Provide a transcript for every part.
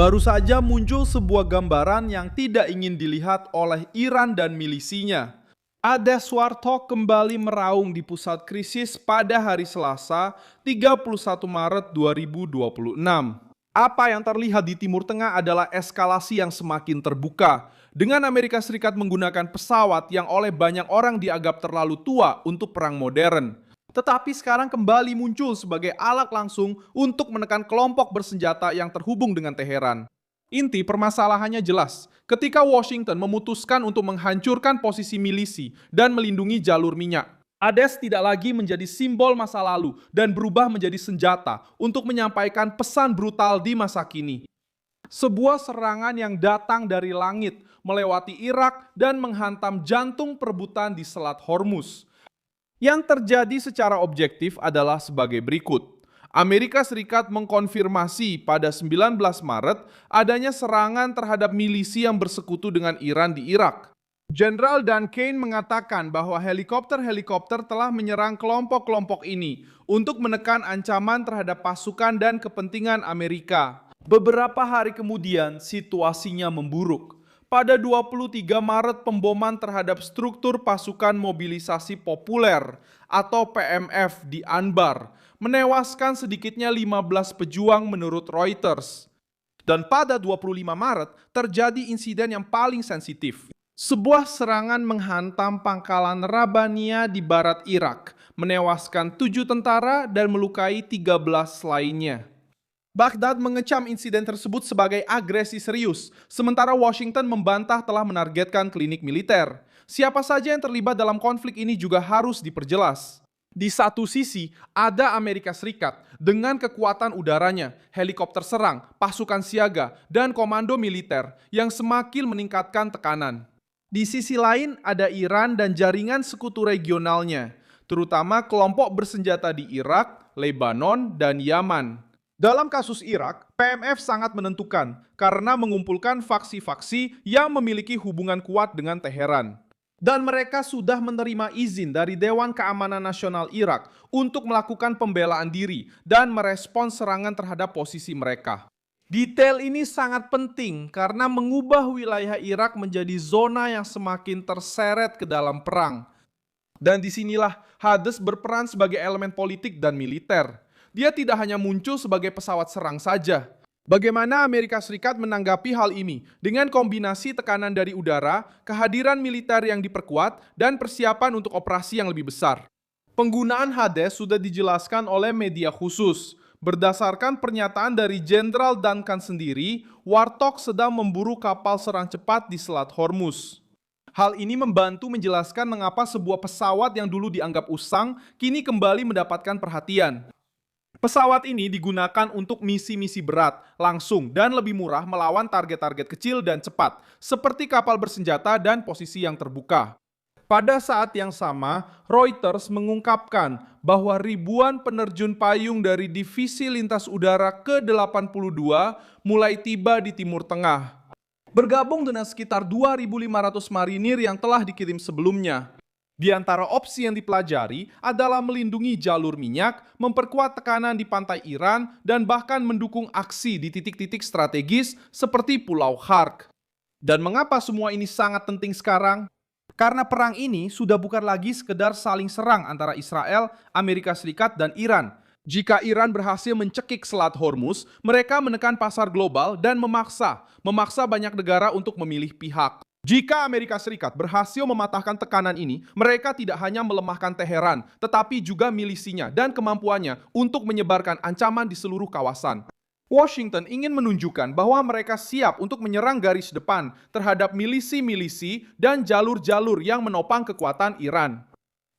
Baru saja muncul sebuah gambaran yang tidak ingin dilihat oleh Iran dan milisinya. Hades Warthog kembali meraung di pusat krisis pada hari Selasa, 31 Maret 2026. Apa yang terlihat di Timur Tengah adalah eskalasi yang semakin terbuka, dengan Amerika Serikat menggunakan pesawat yang oleh banyak orang dianggap terlalu tua untuk perang modern. Tetapi sekarang kembali muncul sebagai alat langsung untuk menekan kelompok bersenjata yang terhubung dengan Teheran. Inti permasalahannya jelas, ketika Washington memutuskan untuk menghancurkan posisi milisi dan melindungi jalur minyak. Hades tidak lagi menjadi simbol masa lalu dan berubah menjadi senjata untuk menyampaikan pesan brutal di masa kini. Sebuah serangan yang datang dari langit, melewati Irak dan menghantam jantung perebutan di Selat Hormuz. Yang terjadi secara objektif adalah sebagai berikut. Amerika Serikat mengkonfirmasi pada 19 Maret adanya serangan terhadap milisi yang bersekutu dengan Iran di Irak. Jenderal Dan Kane mengatakan bahwa helikopter-helikopter telah menyerang kelompok-kelompok ini untuk menekan ancaman terhadap pasukan dan kepentingan Amerika. Beberapa hari kemudian, situasinya memburuk. Pada 23 Maret, pemboman terhadap struktur pasukan mobilisasi populer atau PMF di Anbar menewaskan sedikitnya 15 pejuang menurut Reuters. Dan pada 25 Maret terjadi insiden yang paling sensitif. Sebuah serangan menghantam pangkalan Rabania di barat Irak, menewaskan 7 tentara dan melukai 13 lainnya. Baghdad mengecam insiden tersebut sebagai agresi serius, sementara Washington membantah telah menargetkan klinik militer. Siapa saja yang terlibat dalam konflik ini juga harus diperjelas. Di satu sisi, ada Amerika Serikat dengan kekuatan udaranya, helikopter serang, pasukan siaga, dan komando militer yang semakin meningkatkan tekanan. Di sisi lain, ada Iran dan jaringan sekutu regionalnya, terutama kelompok bersenjata di Irak, Lebanon, dan Yaman. Dalam kasus Irak, PMF sangat menentukan karena mengumpulkan faksi-faksi yang memiliki hubungan kuat dengan Teheran. Dan mereka sudah menerima izin dari Dewan Keamanan Nasional Irak untuk melakukan pembelaan diri dan merespons serangan terhadap posisi mereka. Detail ini sangat penting karena mengubah wilayah Irak menjadi zona yang semakin terseret ke dalam perang. Dan disinilah Hades berperan sebagai elemen politik dan militer. Dia tidak hanya muncul sebagai pesawat serang saja. Bagaimana Amerika Serikat menanggapi hal ini dengan kombinasi tekanan dari udara, kehadiran militer yang diperkuat, dan persiapan untuk operasi yang lebih besar? Penggunaan Hades sudah dijelaskan oleh media khusus. Berdasarkan pernyataan dari Jenderal Duncan sendiri, Warthog sedang memburu kapal serang cepat di Selat Hormuz. Hal ini membantu menjelaskan mengapa sebuah pesawat yang dulu dianggap usang kini kembali mendapatkan perhatian. Pesawat ini digunakan untuk misi-misi berat, langsung, dan lebih murah melawan target-target kecil dan cepat, seperti kapal bersenjata dan posisi yang terbuka. Pada saat yang sama, Reuters mengungkapkan bahwa ribuan penerjun payung dari Divisi Lintas Udara ke-82 mulai tiba di Timur Tengah. Bergabung dengan sekitar 2.500 marinir yang telah dikirim sebelumnya. Di antara opsi yang dipelajari adalah melindungi jalur minyak, memperkuat tekanan di pantai Iran, dan bahkan mendukung aksi di titik-titik strategis seperti Pulau Khark. Dan mengapa semua ini sangat penting sekarang? Karena perang ini sudah bukan lagi sekedar saling serang antara Israel, Amerika Serikat, dan Iran. Jika Iran berhasil mencekik Selat Hormuz, mereka menekan pasar global dan memaksa banyak negara untuk memilih pihak. Jika Amerika Serikat berhasil mematahkan tekanan ini, mereka tidak hanya melemahkan Teheran, tetapi juga milisinya dan kemampuannya untuk menyebarkan ancaman di seluruh kawasan. Washington ingin menunjukkan bahwa mereka siap untuk menyerang garis depan terhadap milisi-milisi dan jalur-jalur yang menopang kekuatan Iran.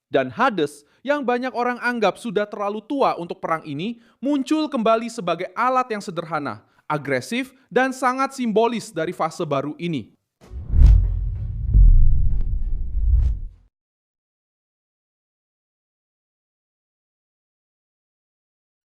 Dan Hades, yang banyak orang anggap sudah terlalu tua untuk perang ini, muncul kembali sebagai alat yang sederhana, agresif, dan sangat simbolis dari fase baru ini.